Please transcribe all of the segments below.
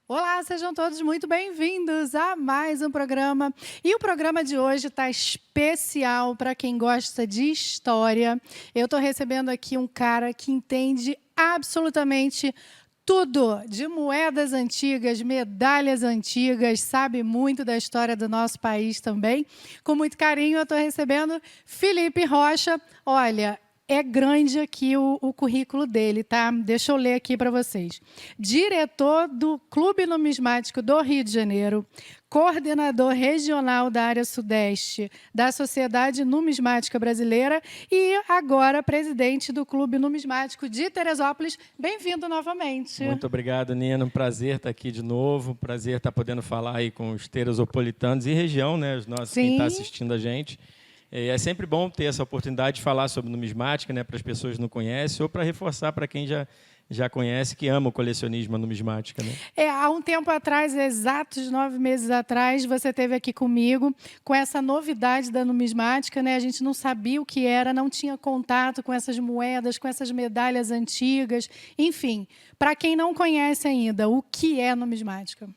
Olá, sejam todos muito bem-vindos a mais um programa. E o programa de hoje está especial para quem gosta de história. Eu estou recebendo aqui um cara que entende absolutamente tudo de moedas antigas, medalhas antigas, sabe muito da história do nosso país também. Com muito carinho, eu estou recebendo Felipe Rocha. Olha, é grande aqui o currículo dele, tá? Deixa eu ler aqui para vocês. Diretor do Clube Numismático do Rio de Janeiro, coordenador regional da área Sudeste da Sociedade Numismática Brasileira e agora presidente do Clube Numismático de Teresópolis. Bem-vindo novamente. Muito obrigado, Nina. Um prazer estar aqui de novo. Prazer estar podendo falar aí com os teresopolitanos e região, né? Os nossos, quem está assistindo a gente. É sempre bom ter essa oportunidade de falar sobre numismática, né, para as pessoas que não conhecem, ou para reforçar para quem já conhece, que ama o colecionismo, a numismática. Né? Há um tempo atrás, exatos 9 meses atrás, você esteve aqui comigo com essa novidade da numismática. Né? A gente não sabia o que era, não tinha contato com essas moedas, com essas medalhas antigas. Enfim, para quem não conhece ainda, o que é numismática?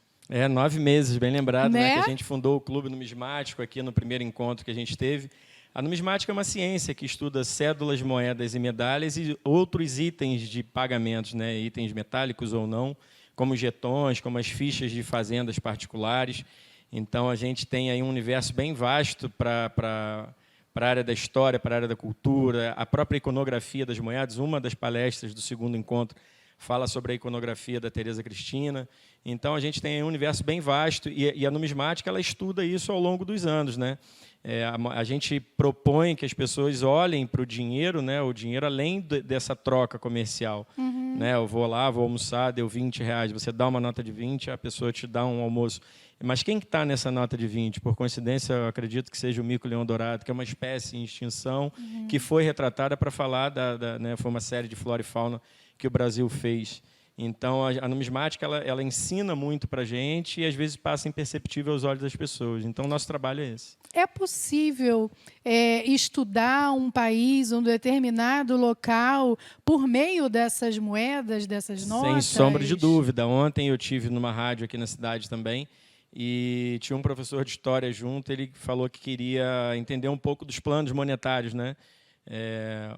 9 meses, bem lembrado, né? Que a gente fundou o Clube Numismático aqui no primeiro encontro que a gente teve. A numismática é uma ciência que estuda cédulas, moedas e medalhas e outros itens de pagamentos, né? Itens metálicos ou não, como jetões, como as fichas de fazendas particulares. Então, a gente tem aí um universo bem vasto para a área da história, para a área da cultura, a própria iconografia das moedas. Uma das palestras do segundo encontro fala sobre a iconografia da Teresa Cristina. Então, a gente tem um universo bem vasto e a numismática ela estuda isso ao longo dos anos. Né? A gente propõe que as pessoas olhem para o dinheiro, né? O dinheiro além dessa troca comercial. Uhum. Né? Eu vou lá, vou almoçar, deu R$20, você dá uma nota de 20, a pessoa te dá um almoço. Mas quem está nessa nota de 20? Por coincidência, eu acredito que seja o mico-leão dourado, que é uma espécie em extinção, que foi retratada para falar, né? Foi uma série de flora e fauna que o Brasil fez. Então, a numismática ela ensina muito para a gente e, às vezes, passa imperceptível aos olhos das pessoas. Então, o nosso trabalho é esse. É possível estudar um país, um determinado local, por meio dessas moedas, dessas notas? Sem sombra de dúvida. Ontem eu tive numa rádio aqui na cidade também e tinha um professor de história junto. Ele falou que queria entender um pouco dos planos monetários, né?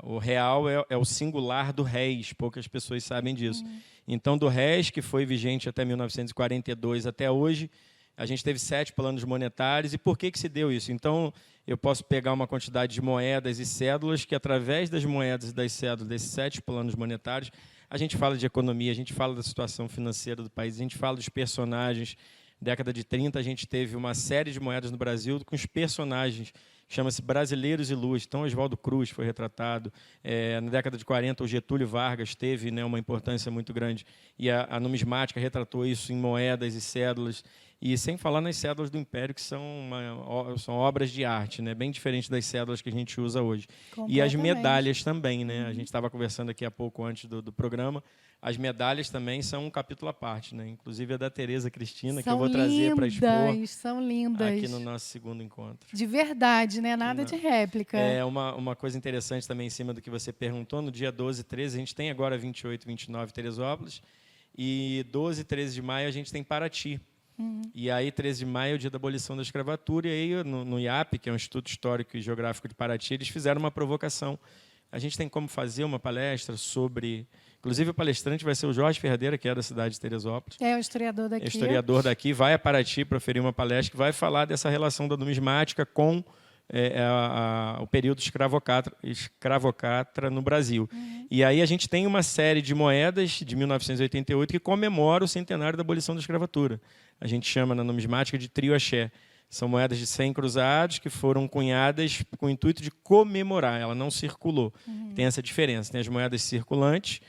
O real é o singular do réis, poucas pessoas sabem disso. Então, do réis, que foi vigente até 1942 até hoje, a gente teve 7 planos monetários. E por que se deu isso? Então, eu posso pegar uma quantidade de moedas e cédulas que, através das moedas e das cédulas desses 7 planos monetários, a gente fala de economia, a gente fala da situação financeira do país, a gente fala dos personagens. Década de 30, a gente teve uma série de moedas no Brasil com os personagens, chama-se Brasileiros e Luz. Então, Oswaldo Cruz foi retratado. Na década de 40, o Getúlio Vargas teve, né, uma importância muito grande. E a numismática retratou isso em moedas e cédulas. E sem falar nas cédulas do Império, que são obras de arte, né, bem diferente das cédulas que a gente usa hoje. E as medalhas também. Né? A gente estava conversando aqui há pouco antes do programa. As medalhas também são um capítulo à parte, né? Inclusive a da Teresa Cristina, que eu vou trazer para expor. São lindas. Aqui no nosso segundo encontro. De verdade, né? Nada de réplica. Uma coisa interessante também em cima do que você perguntou, no dia 12 e 13, a gente tem agora 28 e 29 Teresópolis, e 12 e 13 de maio a gente tem Paraty. E aí, 13 de maio é o dia da abolição da escravatura, e aí no IAP, que é o Instituto Histórico e Geográfico de Paraty, eles fizeram uma provocação. A gente tem como fazer uma palestra sobre... Inclusive, o palestrante vai ser o Jorge Ferradeira, que é da cidade de Teresópolis. É o historiador daqui. É o historiador daqui, vai a Paraty proferir uma palestra que vai falar dessa relação da numismática com o período escravocrata no Brasil. E aí a gente tem uma série de moedas de 1988 que comemora o centenário da abolição da escravatura. A gente chama na numismática de trio axé. São moedas de 100 cruzados que foram cunhadas com o intuito de comemorar. Ela não circulou. Tem essa diferença. Tem as moedas circulantes,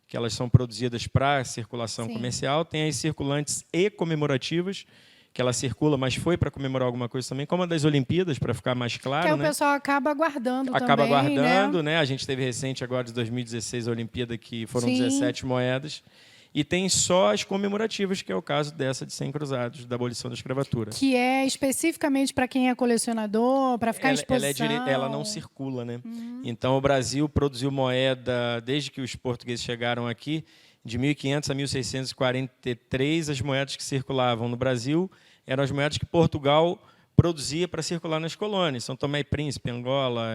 que elas são produzidas para circulação comercial. Tem as circulantes e comemorativas, que ela circula, mas foi para comemorar alguma coisa também, como a das Olimpíadas, para ficar mais claro. Que o pessoal acaba guardando também. Acaba guardando, né? A gente teve recente agora de 2016 a Olimpíada, que foram 17 moedas. E tem só as comemorativas, que é o caso dessa de 100 cruzados, da abolição da escravatura. Que é especificamente para quem é colecionador, para ficar em exposição. Ela não circula, né? Então, o Brasil produziu moeda, desde que os portugueses chegaram aqui, De 1500 a 1643, as moedas que circulavam no Brasil eram as moedas que Portugal produzia para circular nas colônias, São Tomé e Príncipe, Angola,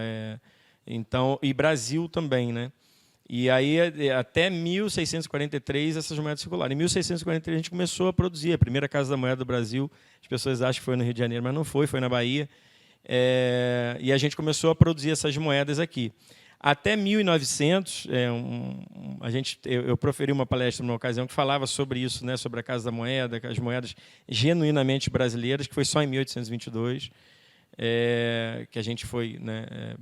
então, e Brasil também, né? E aí, até 1643, essas moedas circularam. Em 1643, a gente começou a produzir a primeira Casa da Moeda do Brasil. As pessoas acham que foi no Rio de Janeiro, mas não foi, foi na Bahia. E a gente começou a produzir essas moedas aqui. Até 1900, eu proferi uma palestra numa ocasião que falava sobre isso, né, sobre a Casa da Moeda, as moedas genuinamente brasileiras, que foi só em 1822, que a gente foi... né,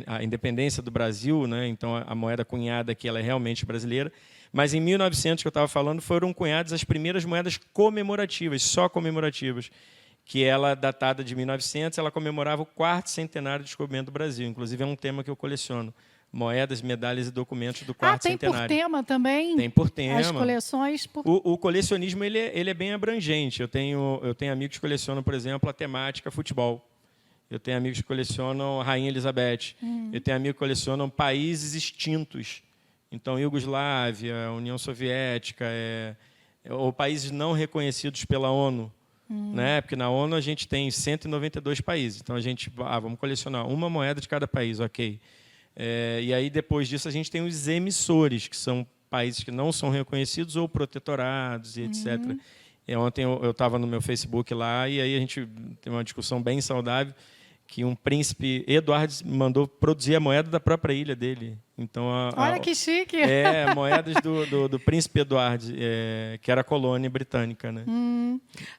a independência do Brasil, né? Então a moeda cunhada aqui ela é realmente brasileira, mas em 1900 que eu estava falando foram cunhadas as primeiras moedas comemorativas, só comemorativas, que ela datada de 1900, ela comemorava o 4º centenário do descobrimento do Brasil. Inclusive é um tema que eu coleciono, moedas, medalhas e documentos do 4º centenário. Tem por tema também? Tem por tema. As coleções? O colecionismo ele é bem abrangente. Eu tenho amigos que colecionam, por exemplo, a temática futebol. Eu tenho amigos que colecionam Rainha Elizabeth. Eu tenho amigos que colecionam países extintos. Então, Iugoslávia, União Soviética, ou países não reconhecidos pela ONU. Né? Porque na ONU a gente tem 192 países. Então, a gente vamos colecionar uma moeda de cada país, ok. E aí, depois disso, a gente tem os emissores, que são países que não são reconhecidos ou protetorados, e etc. Ontem eu estava no meu Facebook lá, e aí a gente tem uma discussão bem saudável, que um príncipe Eduardo mandou produzir a moeda da própria ilha dele. Então, olha que chique! Moedas do príncipe Eduardo, que era a colônia britânica. Né?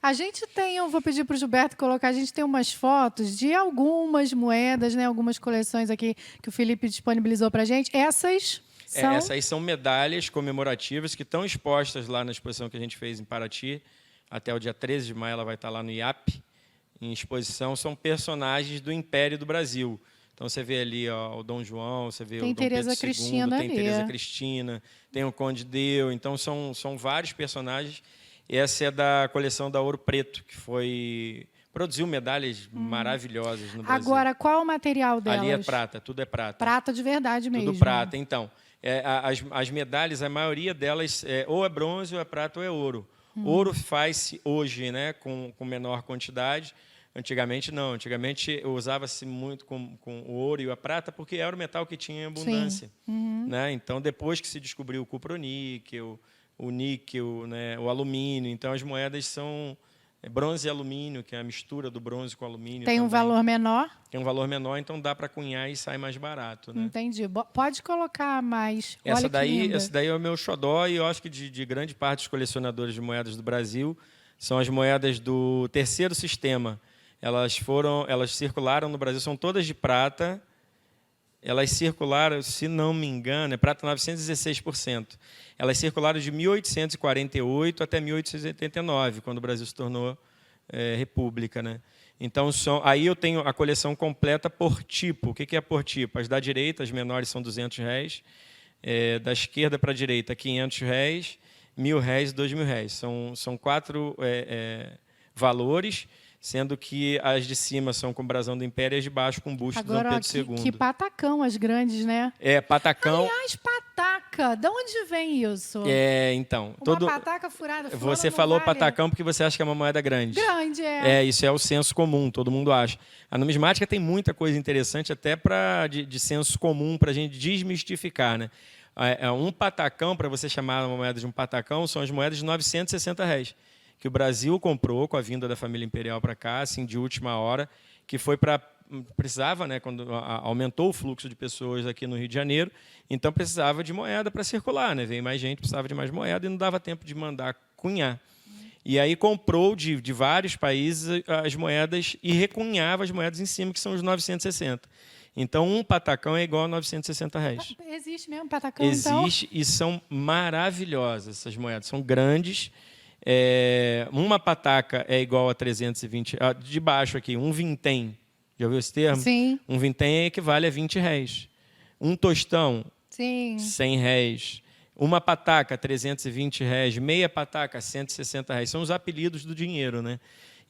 A gente tem, eu vou pedir para o Gilberto colocar, a gente tem umas fotos de algumas moedas, né, algumas coleções aqui que o Felipe disponibilizou para a gente. Essas são... Essas são medalhas comemorativas que estão expostas lá na exposição que a gente fez em Paraty. Até o dia 13 de maio ela vai estar lá no IAP. Em exposição, são personagens do Império do Brasil. Então, você vê ali o Dom João, você vê o Dom Pedro II, tem Teresa Cristina, tem o Conde Deu. Então, são vários personagens. Essa é da coleção da Ouro Preto, que produziu medalhas maravilhosas no Brasil. Agora, qual o material delas? Ali é prata, tudo é prata. Prata de verdade mesmo. Tudo prata. Então, as medalhas, a maioria delas ou é bronze, ou é prata, ou é ouro. Ouro faz-se hoje, né, com menor quantidade. Antigamente, não. Antigamente, usava-se muito com o ouro e a prata porque era o metal que tinha abundância. Né? Então, depois que se descobriu o cuproníquel, o níquel, né, o alumínio, então as moedas são bronze e alumínio, que é a mistura do bronze com alumínio. Tem um valor menor? Tem um valor menor, então dá para cunhar e sai mais barato. Né? Entendi. Pode colocar mais. Essa daí é o meu xodó, e eu acho que de grande parte dos colecionadores de moedas do Brasil são as moedas do terceiro sistema. Elas circularam no Brasil, são todas de prata. Elas circularam, se não me engano, é prata 916%. Elas circularam de 1848 até 1889, quando o Brasil se tornou república, né? Então, aí eu tenho a coleção completa por tipo. O que é por tipo? As da direita, as menores, são R$200. Da esquerda para a direita, R$500, R$1.000, R$1.000 e R$2.000. São 4 valores, sendo que as de cima são com brasão do Império e as de baixo com busto de Dom Pedro II. Que patacão as grandes, né? Patacão. Aliás, pataca, de onde vem isso? Então. Uma pataca furada. Você falou patacão porque você acha que é uma moeda grande. Grande, isso é o senso comum, todo mundo acha. A numismática tem muita coisa interessante, até de senso comum, para a gente desmistificar, né? Um patacão, para você chamar uma moeda de um patacão, são as moedas de R$960. Que o Brasil comprou com a vinda da família imperial para cá, assim, de última hora, que foi precisava, né, quando aumentou o fluxo de pessoas aqui no Rio de Janeiro, então precisava de moeda para circular, né? Veio mais gente, precisava de mais moeda e não dava tempo de mandar cunhar. E aí comprou de vários países as moedas e recunhava as moedas em cima, que são os 960. Então, um patacão é igual a R$960. Existe mesmo patacão, Existe, então? E são maravilhosas essas moedas, são grandes. Uma pataca é igual a 320. De baixo aqui, um vintém. Já ouviu esse termo? Sim. Um vintém equivale a R$20. Um tostão, sim, R$100. Uma pataca, R$320. Meia pataca, R$160. São os apelidos do dinheiro, né?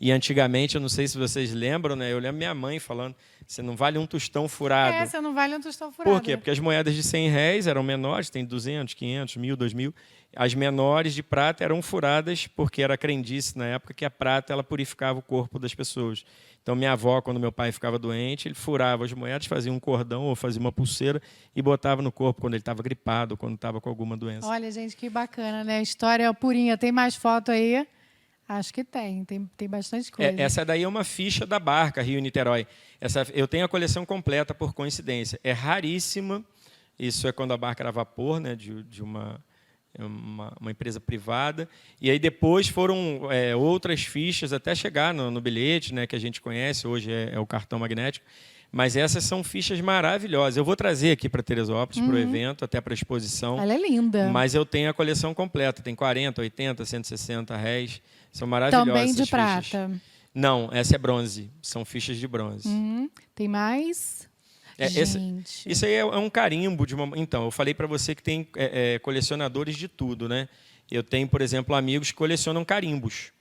E antigamente, eu não sei se vocês lembram, né? Eu lembro minha mãe falando, você não vale um tostão furado. Você não vale um tostão furado. Por quê? Porque as moedas de R$ 100 eram menores, tem 200, 500, 1.000, 2.000. As menores de prata eram furadas porque era crendice na época que a prata ela purificava o corpo das pessoas. Então, minha avó, quando meu pai ficava doente, ele furava as moedas, fazia um cordão ou fazia uma pulseira e botava no corpo quando ele estava gripado, quando estava com alguma doença. Olha, gente, que bacana, né? História purinha. Tem mais foto aí? Acho que tem bastante coisa. Essa daí é uma ficha da barca Rio-Niterói. Eu tenho a coleção completa por coincidência. É raríssima. Isso é quando a barca era a vapor, né, de uma empresa privada. E aí depois foram outras fichas até chegar no bilhete, né, que a gente conhece, hoje é o cartão magnético. Mas essas são fichas maravilhosas. Eu vou trazer aqui para Teresópolis, para o evento, até para a exposição. Ela é linda. Mas eu tenho a coleção completa. Tem 40, 80, 160 réis. São maravilhosas. Também de essas prata. Fichas. Não, essa é bronze. São fichas de bronze. Tem mais? Gente. Isso aí é um carimbo de uma. Então, eu falei para você que tem colecionadores de tudo, né? Eu tenho, por exemplo, amigos que colecionam carimbos.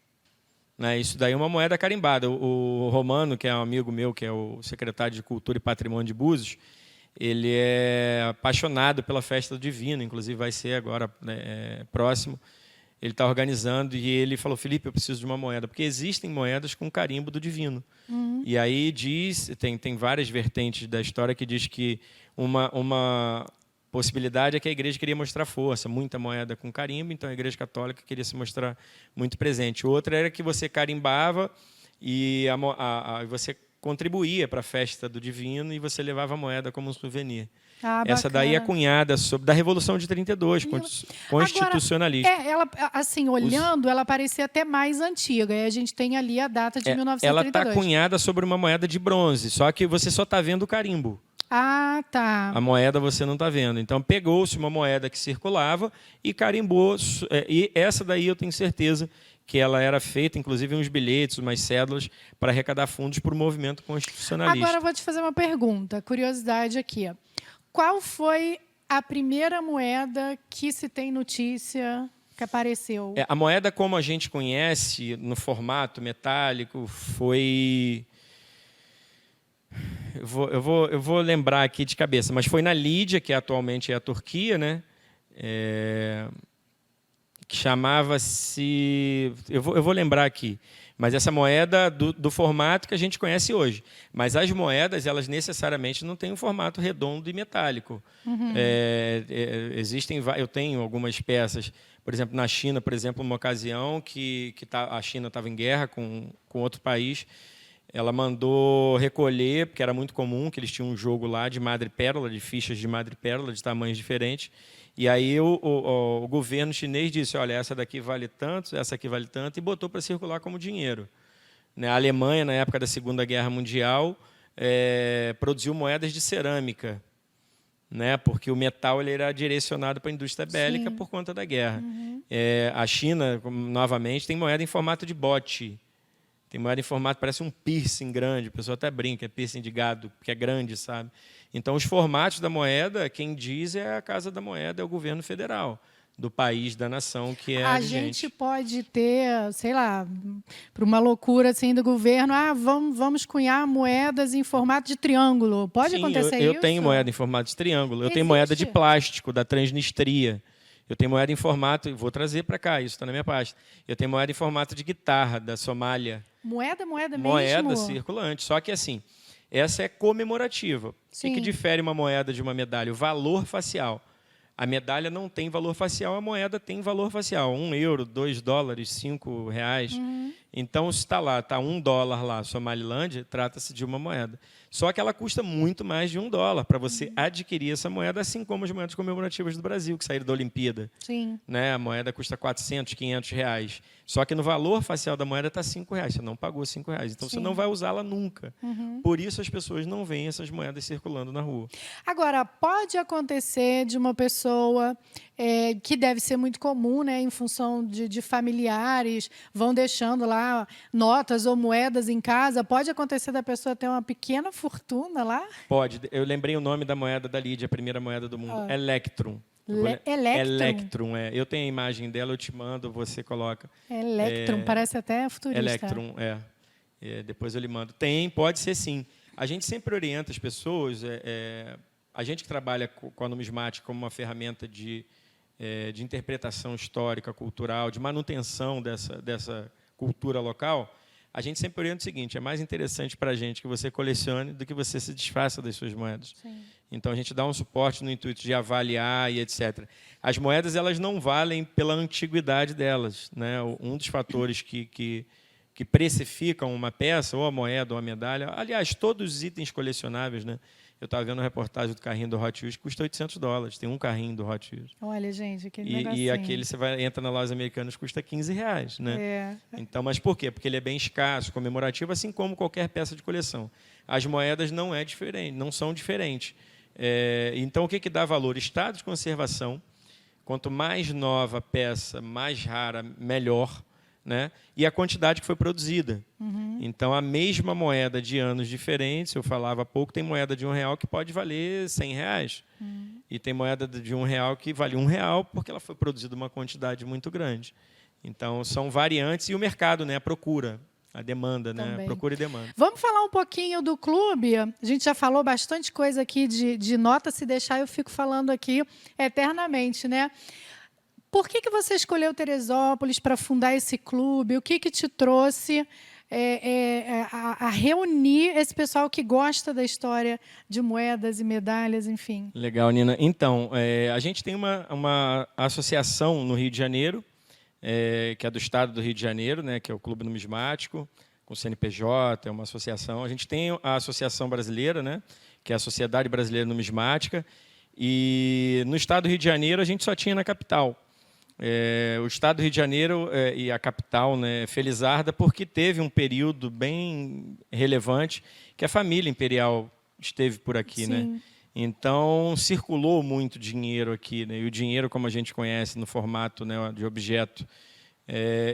Né? Isso daí é uma moeda carimbada. O Romano, que é um amigo meu, que é o secretário de Cultura e Patrimônio de Búzios, ele é apaixonado pela Festa do Divino, inclusive vai ser agora próximo. Ele está organizando e ele falou, Felipe, eu preciso de uma moeda, porque existem moedas com carimbo do divino. E aí tem várias vertentes da história que diz que uma possibilidade é que a igreja queria mostrar força, muita moeda com carimbo, então a igreja católica queria se mostrar muito presente. Outra era que você carimbava e você contribuía para a festa do divino e você levava a moeda como um souvenir. Essa daí é cunhada da Revolução de 32, constitucionalista. Agora, ela, assim, olhando, ela parecia até mais antiga. E a gente tem ali a data de 1932. Ela está cunhada sobre uma moeda de bronze, só que você só está vendo o carimbo. Ah, tá. A moeda você não está vendo. Então, pegou-se uma moeda que circulava e carimbou. E essa daí eu tenho certeza que ela era feita, inclusive, uns bilhetes, umas cédulas, para arrecadar fundos para o movimento constitucionalista. Agora eu vou te fazer uma pergunta, curiosidade aqui. Qual foi a primeira moeda que se tem notícia que apareceu? A moeda, como a gente conhece, no formato metálico, foi... Eu vou lembrar aqui de cabeça, mas foi na Lídia, que atualmente é a Turquia, né? Que chamava-se... Eu vou lembrar aqui. Mas essa moeda do formato que a gente conhece hoje. Mas as moedas, elas necessariamente não têm um formato redondo e metálico. Eu tenho algumas peças, por exemplo, na China, por exemplo, uma ocasião que a China estava em guerra com outro país. Ela mandou recolher, porque era muito comum que eles tinham um jogo lá de madrepérola, de fichas de madrepérola, de tamanhos diferentes. E aí o governo chinês disse, olha, essa daqui vale tanto, essa aqui vale tanto, e botou para circular como dinheiro. A Alemanha, na época da Segunda Guerra Mundial, produziu moedas de cerâmica, né? Porque o metal ele era direcionado para a indústria bélica por conta da guerra. A China, novamente, tem moeda em formato de bote. Tem moeda em formato, parece um piercing grande, o pessoal até brinca, é piercing de gado, que é grande, sabe? Então, os formatos da moeda, quem diz é a Casa da Moeda, é o governo federal do país, da nação, que é a gente pode ter, sei lá, para uma loucura assim do governo, vamos cunhar moedas em formato de triângulo. Pode acontecer isso? Eu tenho moeda em formato de triângulo. Eu tenho moeda de plástico, da Transnistria. Eu tenho moeda em formato, vou trazer para cá, isso está na minha pasta. Eu tenho moeda em formato de guitarra, da Somália. Moeda mesmo? Moeda circulante. Só que, assim, essa é comemorativa. O que difere uma moeda de uma medalha? O valor facial. A medalha não tem valor facial, a moeda tem valor facial. 1 euro, 2 dólares, 5 reais. Então, se está lá, está $1 lá, Somalilândia, trata-se de uma moeda. Só que ela custa muito mais de $1 para você adquirir essa moeda, assim como as moedas comemorativas do Brasil, que saíram da Olimpíada. Né? A moeda custa 400, 500 reais. Só que no valor facial da moeda está 5 reais. Você não pagou 5 reais. Então, você não vai usá-la nunca. Por isso, as pessoas não veem essas moedas circulando na rua. Agora, pode acontecer de uma pessoa, que deve ser muito comum, né, em função de familiares, vão deixando lá notas ou moedas em casa. Pode acontecer da pessoa ter uma pequena fortuna lá? Pode. Eu lembrei o nome da moeda da Lídia, a primeira moeda do mundo. Electrum. Electrum. Eu tenho a imagem dela, eu te mando, você coloca. Electrum, parece até futurista. Electrum, depois eu lhe mando. Pode ser sim. A gente sempre orienta as pessoas, a gente que trabalha com a numismática como uma ferramenta de interpretação histórica, cultural, de manutenção dessa cultura local, a gente sempre orienta o seguinte: é mais interessante para a gente que você colecione do que você se desfaça das suas moedas. Sim. Então, a gente dá um suporte no intuito de avaliar e etc. As moedas, elas não valem pela antiguidade delas, né? Um dos fatores que precificam uma peça, ou a moeda, ou a medalha, aliás, todos os itens colecionáveis, né? Eu estava vendo uma reportagem do carrinho do Hot Wheels que custa $800. Tem um carrinho do Hot Wheels. Olha, gente, aquele E negocinho. aquele entra na loja americana custa R$15, né? Então, mas por quê? Porque ele é bem escasso, comemorativo, assim como qualquer peça de coleção. As moedas não são diferentes. Então, o que dá valor? Estado de conservação. Quanto mais nova a peça, mais rara, melhor, né? E a quantidade que foi produzida. Então, a mesma moeda de anos diferentes, eu falava há pouco, tem moeda de R$1 que pode valer R$100. E tem moeda de R$1 que vale R$1 porque ela foi produzida uma quantidade muito grande. Então, são variantes e o mercado, né? A procura, a demanda, né? Procura e demanda. Vamos falar um pouquinho do clube? A gente já falou bastante coisa aqui de nota, se deixar eu fico falando aqui eternamente, né? Por que você escolheu Teresópolis para fundar esse clube? O que te trouxe a reunir esse pessoal que gosta da história de moedas e medalhas, enfim? Legal, Nina. Então, a gente tem uma associação no Rio de Janeiro, que é do estado do Rio de Janeiro, né, que é o Clube Numismático, com o CNPJ, é uma associação. A gente tem a Associação Brasileira, né, que é a Sociedade Brasileira Numismática, e no estado do Rio de Janeiro a gente só tinha na capital. O estado do Rio de Janeiro e a capital, né, Felizarda, porque teve um período bem relevante que a família imperial esteve por aqui, né? Então circulou muito dinheiro aqui, né? E o dinheiro, como a gente conhece no formato, né, de objeto,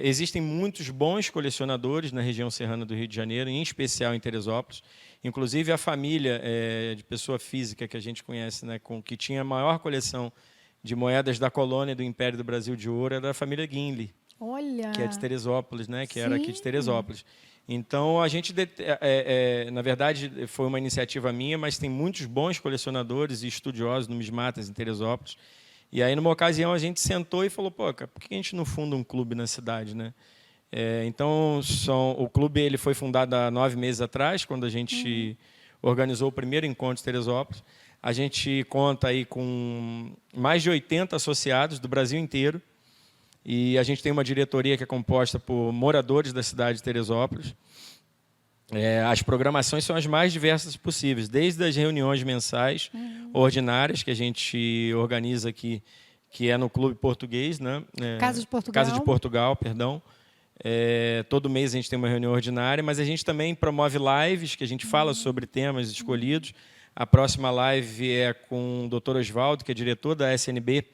existem muitos bons colecionadores na região serrana do Rio de Janeiro, em especial em Teresópolis. Inclusive a família de pessoa física que a gente conhece, né, que tinha a maior coleção de moedas da colônia do Império do Brasil de Ouro, era da família Guinle, que é de Teresópolis, né? Que era aqui de Teresópolis. Então, a gente, na verdade, foi uma iniciativa minha, mas tem muitos bons colecionadores e estudiosos numismatas em Teresópolis. E aí, numa ocasião, a gente sentou e falou: pô, cara, por que a gente não funda um clube na cidade, né? Então, o clube ele foi fundado há 9 meses atrás, quando a gente organizou o primeiro encontro de Teresópolis. A gente conta aí com mais de 80 associados do Brasil inteiro. E a gente tem uma diretoria que é composta por moradores da cidade de Teresópolis. As programações são as mais diversas possíveis, desde as reuniões mensais ordinárias que a gente organiza aqui, que é no Clube Português, né? Casa de Portugal. Casa de Portugal, perdão. Todo mês a gente tem uma reunião ordinária, mas a gente também promove lives, que a gente fala sobre temas escolhidos. A próxima live é com o Dr. Oswaldo, que é diretor da SNB,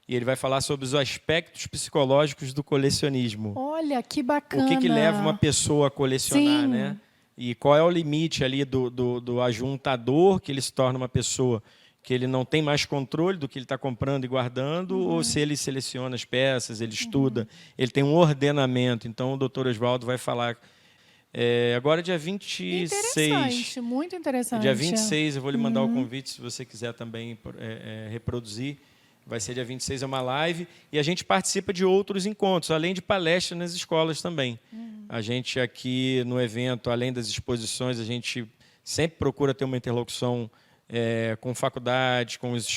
e ele vai falar sobre os aspectos psicológicos do colecionismo. Olha, que bacana! O que leva uma pessoa a colecionar, né? E qual é o limite ali do ajuntador, que ele se torna uma pessoa que ele não tem mais controle do que ele está comprando e guardando, ou se ele seleciona as peças, ele estuda, ele tem um ordenamento. Então, o Dr. Oswaldo vai falar... agora, dia 26... Interessante, muito interessante. Dia 26, eu vou lhe mandar o convite, se você quiser também reproduzir. Vai ser dia 26, é uma live. E a gente participa de outros encontros, além de palestras nas escolas também. A gente aqui no evento, além das exposições, a gente sempre procura ter uma interlocução com faculdades, com as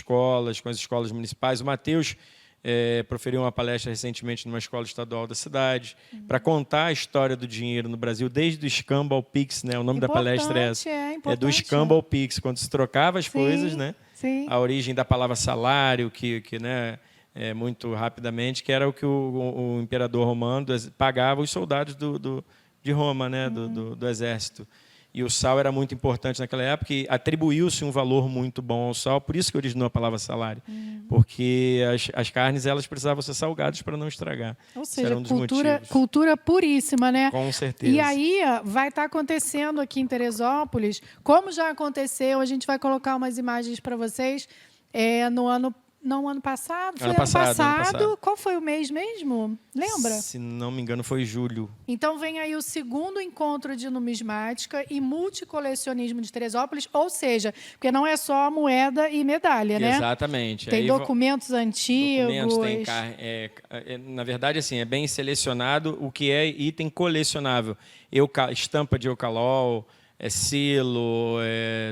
escolas municipais. O Matheus proferiu uma palestra recentemente numa escola estadual da cidade, para contar a história do dinheiro no Brasil, desde o escambo ao Pix, né? O nome da palestra é essa. É do escambo ao Pix, quando se trocava as coisas, né? Sim. A origem da palavra salário, que né, muito rapidamente, que era o que o imperador romano pagava os soldados de Roma, né? Do exército. E o sal era muito importante naquela época e atribuiu-se um valor muito bom ao sal, por isso que originou a palavra salário. Porque as carnes elas precisavam ser salgadas para não estragar. Ou seja, cultura puríssima, né? Com certeza. E aí vai estar acontecendo aqui em Teresópolis, como já aconteceu, a gente vai colocar umas imagens para vocês no Não, ano passado? Foi Ano ano passado, ano passado. passado. Qual foi o mês mesmo? Lembra? Se não me engano, foi julho. Então vem aí o segundo encontro de numismática e multicolecionismo de Teresópolis, ou seja, porque não é só moeda e medalha, né? Exatamente. Tem Aí documentos antigos. documentos, na verdade, assim, é bem selecionado o que é item colecionável. Estampa de eucalol, selo,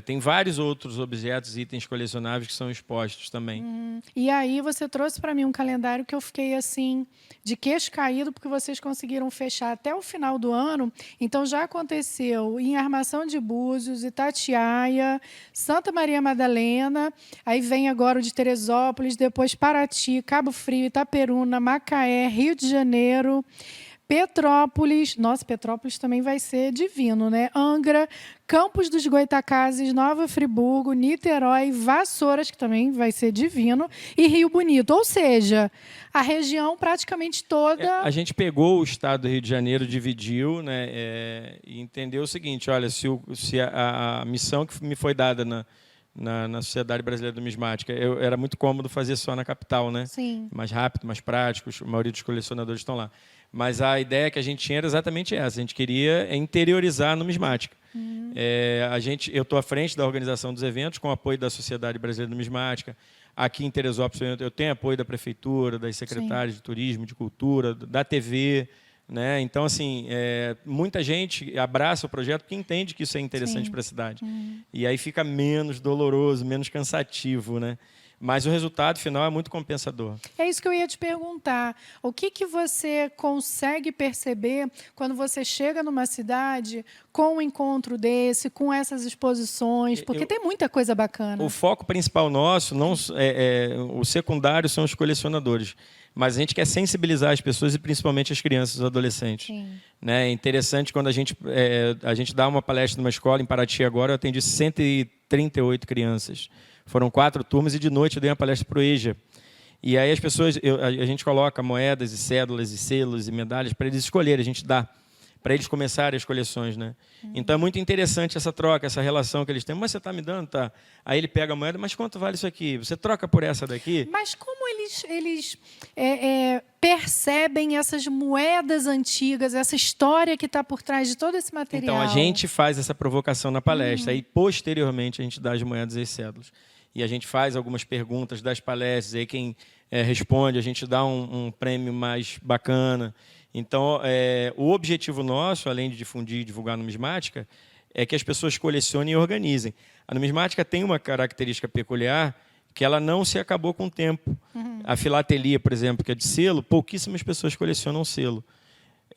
tem vários outros objetos, itens colecionáveis que são expostos também. E aí você trouxe para mim um calendário que eu fiquei assim de queixo caído porque vocês conseguiram fechar até o final do ano. Então já aconteceu em Armação de Búzios, Itatiaia, Santa Maria Madalena, aí vem agora o de Teresópolis, depois Paraty, Cabo Frio, Itaperuna, Macaé, Rio de Janeiro, Petrópolis, nossa, Petrópolis também vai ser divino, né? Angra, Campos dos Goytacazes, Nova Friburgo, Niterói, Vassouras, que também vai ser divino, e Rio Bonito. Ou seja, a região praticamente toda... A gente pegou o estado do Rio de Janeiro, dividiu, né, e entendeu o seguinte, olha, se a missão que me foi dada na Sociedade Brasileira de Numismática, era muito cômodo fazer só na capital, né? Sim. Mais rápido, mais prático, a maioria dos colecionadores estão lá. Mas a ideia que a gente tinha era exatamente essa, a gente queria interiorizar a numismática. Eu estou à frente da organização dos eventos, com o apoio da Sociedade Brasileira de Numismática. Aqui em Teresópolis eu tenho apoio da Prefeitura, das secretárias de Turismo, de Cultura, da TV, né? Então, assim, muita gente abraça o projeto porque entende que isso é interessante para a cidade. E aí fica menos doloroso, menos cansativo, né? Mas o resultado final é muito compensador. É isso que eu ia te perguntar. O que você consegue perceber quando você chega numa cidade com um encontro desse, com essas exposições? Porque tem muita coisa bacana. O foco principal nosso, o secundário são os colecionadores. Mas a gente quer sensibilizar as pessoas e principalmente as crianças e os adolescentes. Né? É interessante quando a gente dá uma palestra numa escola, em Paraty agora, eu atendi 138 crianças. Foram 4 turmas e de noite eu dei uma palestra para o EJA. E aí as pessoas, a gente coloca moedas e cédulas e selos e medalhas para eles escolherem, a gente dá, para eles começarem as coleções, né? Então é muito interessante essa troca, essa relação que eles têm. Mas você está me dando, tá? Aí ele pega a moeda, mas quanto vale isso aqui? Você troca por essa daqui? Mas como eles percebem essas moedas antigas, essa história que está por trás de todo esse material? Então a gente faz essa provocação na palestra, aí posteriormente a gente dá as moedas e as cédulas. E a gente faz algumas perguntas das palestras, aí quem responde, a gente dá um prêmio mais bacana. Então, o objetivo nosso, além de difundir e divulgar a numismática, é que as pessoas colecionem e organizem. A numismática tem uma característica peculiar que ela não se acabou com o tempo. A filatelia, por exemplo, que é de selo, pouquíssimas pessoas colecionam selo.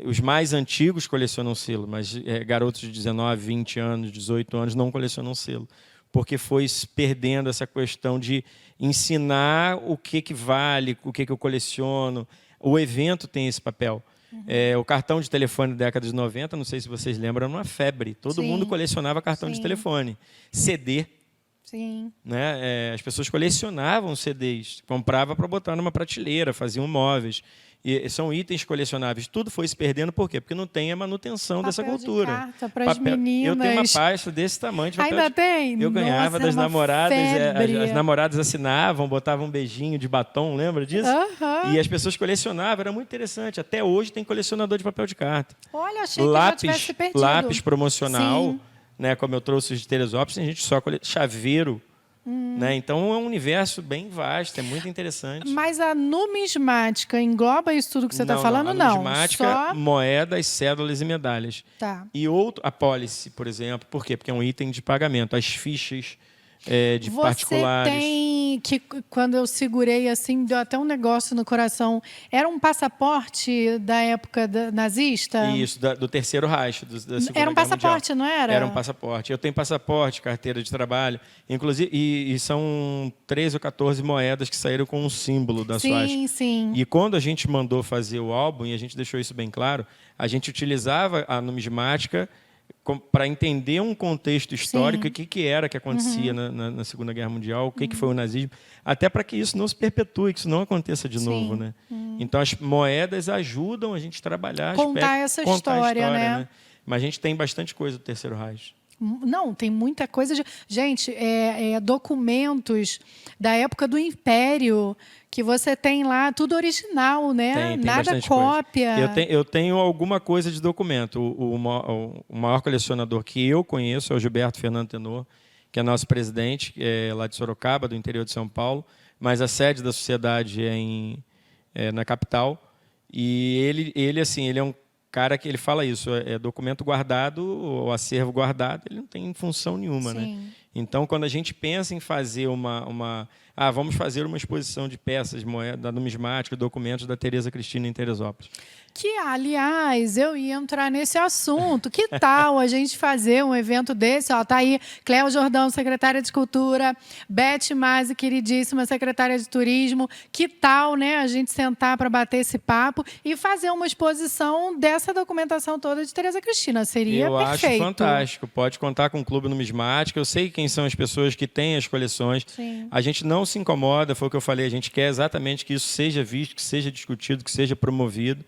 Os mais antigos colecionam selo, mas garotos de 19, 20 anos, 18 anos não colecionam selo, porque foi se perdendo essa questão de ensinar o que vale, o que eu coleciono. O evento tem esse papel. O cartão de telefone da década de 90, não sei se vocês lembram, era uma febre. Todo mundo colecionava cartão de telefone. CD. Sim. Né? As pessoas colecionavam CDs, compravam para botar numa prateleira, faziam móveis. E são itens colecionáveis. Tudo foi se perdendo, por quê? Porque não tem a manutenção dessa cultura. De carta para as meninas. Eu tenho uma pasta desse tamanho de papel. Ainda tem? Eu ganhava das namoradas, as namoradas assinavam, botavam um beijinho de batom, lembra disso? E as pessoas colecionavam, era muito interessante. Até hoje tem colecionador de papel de carta. Olha, achei que já tivesse perdido. Lápis promocional, né, como eu trouxe os de Teresópolis, a gente só chaveiro. Né? Então é um universo bem vasto, é muito interessante. Mas a numismática engloba isso tudo que você está falando? Não. A numismática, moedas, cédulas e medalhas. Tá. E a pólice, por exemplo. Por quê? Porque é um item de pagamento. As fichas de particulares. Você tem que, quando eu segurei assim, deu até um negócio no coração. Era um passaporte da época nazista? Isso, do Terceiro Reich, da Segunda Guerra Era um passaporte, Mundial. não era? Era um passaporte. Eu tenho passaporte, carteira de trabalho, inclusive, e são 13 ou 14 moedas que saíram com um símbolo da suástica. Sim. E quando a gente mandou fazer o álbum, e a gente deixou isso bem claro, a gente utilizava a numismática para entender um contexto histórico, o que era que acontecia na Segunda Guerra Mundial, o que foi o nazismo, até para que isso não se perpetue, que isso não aconteça de novo. Né? Então, as moedas ajudam a gente a trabalhar contar essa história, né? Mas a gente tem bastante coisa do Terceiro Reich. Não, tem muita coisa. Gente, documentos da época do Império, que você tem lá, tudo original, né? Tem Nada bastante cópia. coisa. Eu tenho alguma coisa de documento. O maior colecionador que eu conheço é o Gilberto Fernando Tenor, que é nosso presidente, lá de Sorocaba, do interior de São Paulo, mas a sede da sociedade é na capital. E ele é um cara que ele fala isso, documento guardado, o acervo guardado, ele não tem função nenhuma, né? Então, quando a gente pensa em fazer vamos fazer uma exposição de peças, moeda numismática, documentos da Tereza Cristina em Teresópolis. Que, aliás, eu ia entrar nesse assunto. Que tal a gente fazer um evento desse? Ó, tá aí Cléo Jordão, secretária de Cultura, Beth Masi, queridíssima, secretária de Turismo. Que tal, né, a gente sentar para bater esse papo e fazer uma exposição dessa documentação toda de Tereza Cristina? Seria perfeito. Eu acho fantástico. Pode contar com o Clube Numismático. Eu sei quem são as pessoas que têm as coleções. Sim. A gente não se incomoda, foi o que eu falei. A gente quer exatamente que isso seja visto, que seja discutido, que seja promovido.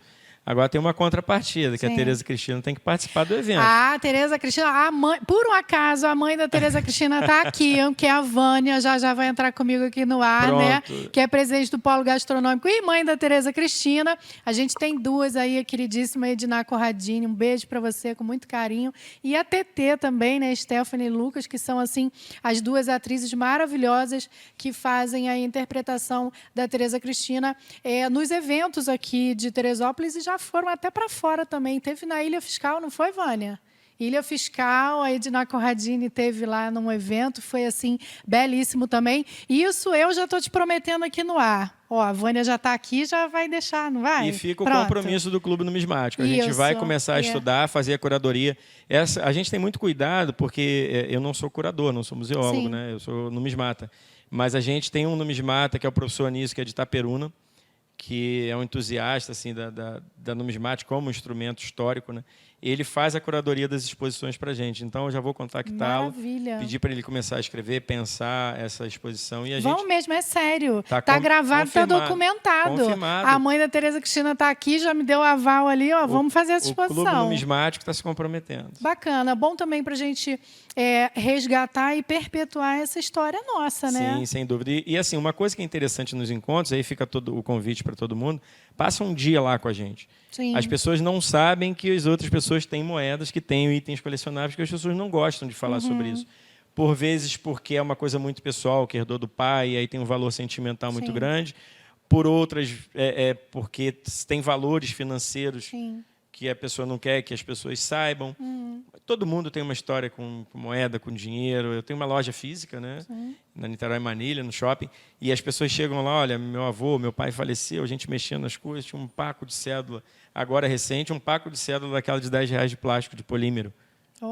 Agora tem uma contrapartida, que a Tereza Cristina tem que participar do evento. Ah, Tereza Cristina, por um acaso, a mãe da Tereza Cristina está aqui, que é a Vânia, já vai entrar comigo aqui no ar, Pronto. né? Que é presidente do Polo Gastronômico e mãe da Tereza Cristina. A gente tem duas aí, a queridíssima Edna Corradini, um beijo para você, com muito carinho. E a TT também, né? Stephanie e Lucas, que são, assim, as duas atrizes maravilhosas que fazem a interpretação da Tereza Cristina nos eventos aqui de Teresópolis e já foram até para fora também. Teve na Ilha Fiscal, não foi, Vânia? Ilha Fiscal, a Edna Corradini teve lá num evento, foi assim, belíssimo também. Isso eu já estou te prometendo aqui no ar. Ó, a Vânia já está aqui, já vai deixar, não vai? E fica o compromisso do Clube Numismático. A gente vai começar a estudar, fazer a curadoria. A gente tem muito cuidado, porque eu não sou curador, não sou museólogo, né? Eu sou numismata. Mas a gente tem um numismata, que é o professor Anísio, que é de Itaperuna, que é um entusiasta assim, da numismática como instrumento histórico, né? Ele faz a curadoria das exposições para a gente. Então, eu já vou contactá-lo, pedir para ele começar a escrever, pensar essa exposição. E Vamos mesmo, é sério. Está tá gravado, está documentado. Confirmado. A mãe da Tereza Cristina está aqui, já me deu o aval ali. Ó, vamos fazer essa exposição. O Clube Numismático está se comprometendo. Bacana. Bom também para a gente resgatar e perpetuar essa história nossa, né? Sim, sem dúvida. E assim, uma coisa que é interessante nos encontros, aí fica o convite para todo mundo, passa um dia lá com a gente. Sim. As pessoas não sabem que as outras pessoas têm moedas, que têm itens colecionáveis, que as pessoas não gostam de falar sobre isso. Por vezes porque é uma coisa muito pessoal, que herdou do pai, e aí tem um valor sentimental muito grande. Por outras, porque tem valores financeiros que a pessoa não quer que as pessoas saibam. Todo mundo tem uma história com moeda, com dinheiro. Eu tenho uma loja física, né? Na Niterói Manilha, no shopping, e as pessoas chegam lá, olha, meu pai faleceu, a gente mexendo nas coisas, tinha um paco de cédula, agora recente, um paco de cédula daquela de R$10 de plástico, de polímero,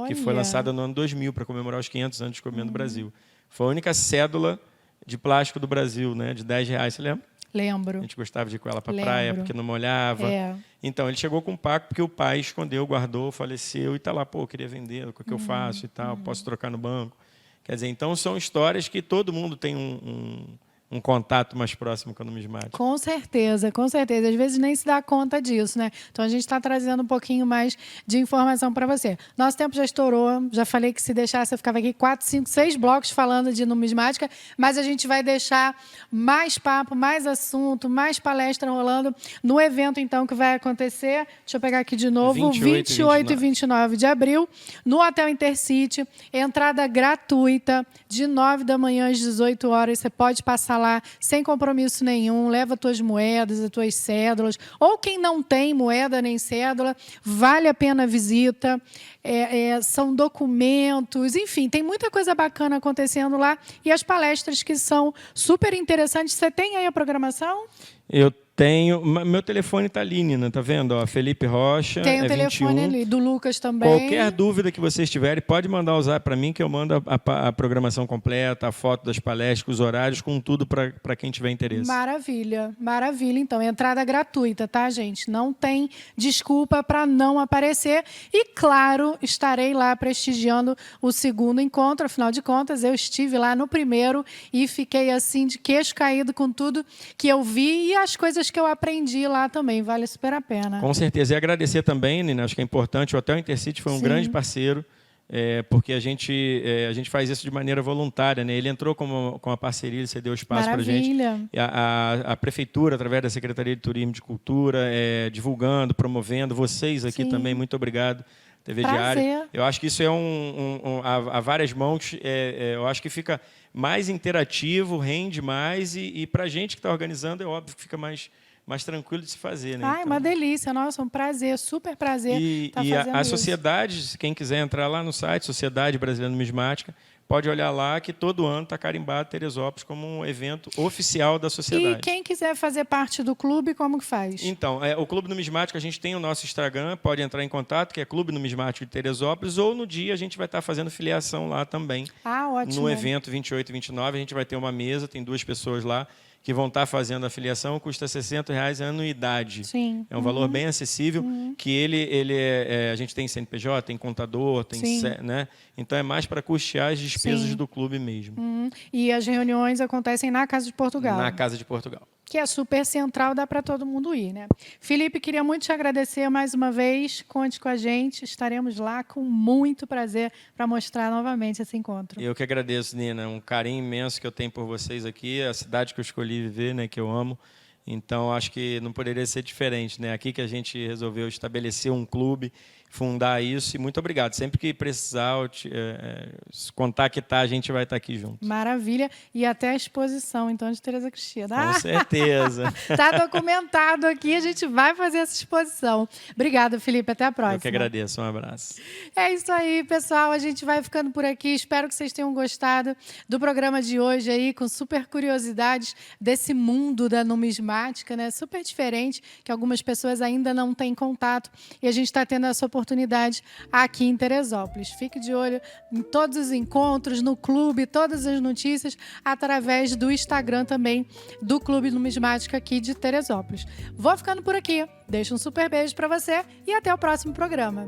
que foi lançada no ano 2000 para comemorar os 500 anos de descobrimento do Brasil. Foi a única cédula de plástico do Brasil, né? De R$10, você lembra? Lembro. A gente gostava de ir com ela para a praia, porque não molhava. Então, ele chegou com um paco, porque o pai escondeu, guardou, faleceu, e está lá, pô, eu queria vender, o que eu faço e tal, posso trocar no banco. Quer dizer, então, são histórias que todo mundo tem um contato mais próximo com a numismática. Com certeza, com certeza. Às vezes nem se dá conta disso, né? Então, a gente está trazendo um pouquinho mais de informação para você. Nosso tempo já estourou. Já falei que se deixasse, eu ficava aqui 4, 5, 6 blocos falando de numismática, mas a gente vai deixar mais papo, mais assunto, mais palestra rolando no evento, então, que vai acontecer. Deixa eu pegar aqui de novo. 28 e 29 de abril, no Hotel Intercity. Entrada gratuita, de 9 da manhã às 18 horas. Você pode passar lá sem compromisso nenhum, leva as tuas moedas, as tuas cédulas, ou quem não tem moeda nem cédula, vale a pena a visita, são documentos, enfim, tem muita coisa bacana acontecendo lá e as palestras que são super interessantes. Você tem aí a programação? Eu tenho. Meu telefone está ali, Nina, tá vendo? Ó, Felipe Rocha. Tem o telefone 21. Ali, do Lucas também. Qualquer dúvida que vocês tiverem, pode mandar o zap para mim, que eu mando a programação completa, a foto das palestras, os horários, com tudo para quem tiver interesse. Maravilha, maravilha. Então, entrada gratuita, tá, gente? Não tem desculpa para não aparecer. E, claro, estarei lá prestigiando o segundo encontro. Afinal de contas, eu estive lá no primeiro e fiquei assim de queixo caído com tudo que eu vi e as coisas que eu aprendi lá também, vale super a pena. Com certeza. E agradecer também, Nina, acho que é importante, o Hotel Intercity foi um grande parceiro porque a gente faz isso de maneira voluntária, né? Ele entrou com a parceria, ele cedeu espaço para a gente. A Prefeitura, através da Secretaria de Turismo e de Cultura, divulgando, promovendo. Vocês aqui também, muito obrigado. TV Diário. Eu acho que isso é a várias mãos, eu acho que fica mais interativo, rende mais, e para a gente que está organizando, é óbvio que fica mais tranquilo de se fazer. Né? Então... uma delícia. Nossa, um prazer, super prazer estar fazendo a isso. sociedade, quem quiser entrar lá no site, Sociedade Brasileira Numismática, pode olhar lá que todo ano está carimbado Teresópolis como um evento oficial da sociedade. E quem quiser fazer parte do clube, como que faz? Então, o Clube Numismático, a gente tem o nosso Instagram, pode entrar em contato, que é Clube Numismático de Teresópolis, ou no dia a gente vai estar fazendo filiação lá também. Ótimo. No evento 28 e 29, a gente vai ter uma mesa, tem 2 pessoas lá, que vão estar fazendo a filiação, custa R$60 a anuidade. Sim. É um valor bem acessível, que a gente tem CNPJ, tem contador, tem né? Então é mais para custear as despesas do clube mesmo. E as reuniões acontecem na Casa de Portugal. Na Casa de Portugal. Que é super central, dá para todo mundo ir, né? Felipe, queria muito te agradecer mais uma vez. Conte com a gente, estaremos lá com muito prazer para mostrar novamente esse encontro. Eu que agradeço, Nina, um carinho imenso que eu tenho por vocês aqui, a cidade que eu escolhi viver, né, que eu amo. Então, acho que não poderia ser diferente, né? Aqui que a gente resolveu estabelecer um clube, fundar isso, e muito obrigado. Sempre que precisar, contactar, a gente vai estar aqui junto. Maravilha. E até a exposição, então, de Tereza Cristina. Com certeza. Está documentado aqui, a gente vai fazer essa exposição. Obrigada, Felipe. Até a próxima. Eu que agradeço. Um abraço. É isso aí, pessoal. A gente vai ficando por aqui. Espero que vocês tenham gostado do programa de hoje aí, com super curiosidades desse mundo da numismática, né? Super diferente, que algumas pessoas ainda não têm contato. E a gente está tendo essa oportunidade aqui em Teresópolis. Fique de olho em todos os encontros, no clube, todas as notícias, através do Instagram também do Clube Numismática aqui de Teresópolis. Vou ficando por aqui. Deixo um super beijo para você e até o próximo programa.